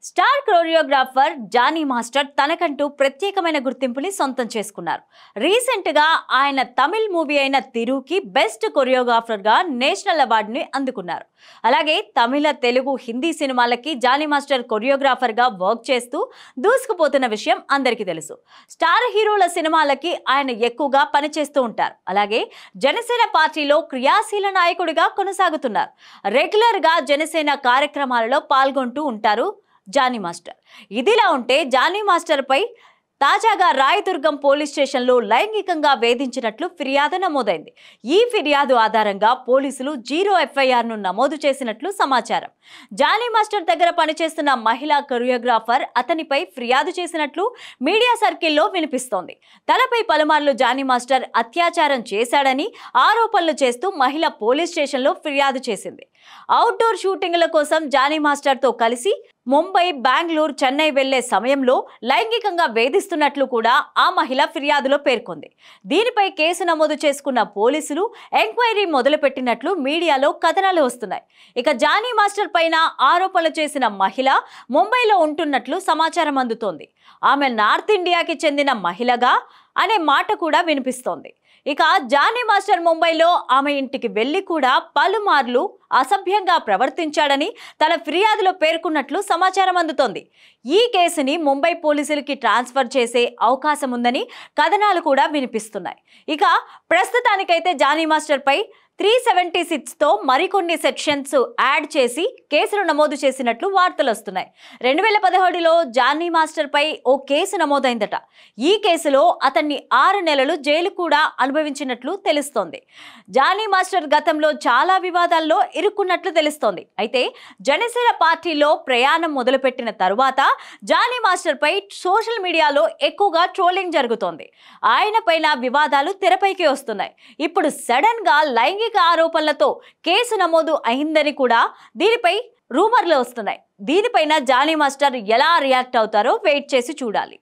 Star choreographer Johnny master తనకంటూ ప్రత్యేకమైన గుర్తింపుని సొంతం చేసుకున్నారు. రీసెంట్ గా ఆయన తమిళ్ మూవీ అయిన తిరుకి బెస్ట్ కొరియోగ్రాఫర్ గా నేషనల్ అవార్డుని అందుకున్నారు. అలాగే తమిళ, తెలుగు, హిందీ సినిమాలకి జానీ మాస్టర్ కొరియోగ్రాఫర్ గా వర్క్ చేస్తూ దూసుకుపోతున్న విషయం అందరికీ తెలుసు. స్టార్ హీరోల సినిమాలకి ఆయన ఎక్కువగా పనిచేస్తూ ఉంటారు. అలాగే జనసేన పార్టీలో క్రియాశీల నాయకుడిగా కొనసాగుతున్నారు. రెగ్యులర్ గా జనసేన కార్యక్రమాలలో పాల్గొంటూ ఉంటారు జానీ మాస్టర్. ఇదిలా ఉంటే జానీ మాస్టర్ పై తాజాగా రాయదుర్గం పోలీస్ స్టేషన్లో లైంగికంగా వేధించినట్లు ఫిర్యాదు నమోదైంది. ఈ ఫిర్యాదు ఆధారంగా పోలీసులు 0 FIRను నమోదు చేసినట్లు సమాచారం. జానీ మాస్టర్ దగ్గర పనిచేస్తున్న మహిళా కొరియోగ్రాఫర్ అతనిపై ఫిర్యాదు చేసినట్లు మీడియా సర్కిల్లో వినిపిస్తోంది. తనపై పలుమార్లు జానీ మాస్టర్ అత్యాచారం చేశాడని ఆరోపణలు చేస్తూ మహిళ పోలీస్ స్టేషన్లో ఫిర్యాదు చేసింది. అవుట్డోర్ షూటింగ్ల కోసం జానీ మాస్టర్తో కలిసి ముంబై, బెంగళూరు, చెన్నై వెళ్లే సమయంలో లైంగికంగా వేధిస్తున్నట్లు కూడా ఆ మహిళ ఫిర్యాదులో పేర్కొంది. దీనిపై కేసు నమోదు చేసుకున్న పోలీసులు ఎంక్వైరీ మొదలుపెట్టినట్లు మీడియాలో కథనాలు వస్తున్నాయి. ఇక జానీ మాస్టర్ పైన ఆరోపణలు చేసిన మహిళ ముంబైలో ఉంటున్నట్లు సమాచారం అందుతోంది. ఆమె నార్త్ ఇండియాకి చెందిన మహిళగా అనే మాట కూడా వినిపిస్తోంది. ఇక జానీ మాస్టర్ ముంబైలో ఆమె ఇంటికి వెళ్లి కూడా పలుమార్లు అసభ్యంగా ప్రవర్తించాడని తన ఫిర్యాదులో పేర్కొన్నట్లు సమాచారం అందుతోంది. ఈ కేసుని ముంబై పోలీసులకి ట్రాన్స్ఫర్ చేసే అవకాశం ఉందని కథనాలు కూడా వినిపిస్తున్నాయి. ఇక ప్రస్తుతానికైతే జానీ మాస్టర్ పై 376తో మరికొన్ని సెక్షన్స్ యాడ్ చేసి కేసులు నమోదు చేసినట్లు వార్తలు వస్తున్నాయి. 2017లో జానీ మాస్టర్ పై ఓ కేసు నమోదైందట. ఈ కేసులో అతన్ని 6 నెలలు జైలు కూడా అనుభవించినట్లు తెలుస్తోంది. జానీ మాస్టర్ గతంలో చాలా వివాదాల్లో ఇరుక్కున్నట్లు తెలుస్తోంది. అయితే జనసేన పార్టీలో ప్రయాణం మొదలుపెట్టిన తరువాత జానీ మాస్టర్ పై సోషల్ మీడియాలో ఎక్కువగా ట్రోలింగ్ జరుగుతోంది. ఆయన పైన వివాదాలు తెరపైకి వస్తున్నాయి. ఇప్పుడు సడన్ గా లైంగిక ఆరోపణలతో కేసు నమోదు అయిందని కూడా దీనిపై రూమర్లు వస్తున్నాయి. దీనిపైన జానీ మాస్టర్ ఎలా రియాక్ట్ అవుతారో వెయిట్ చేసి చూడాలి.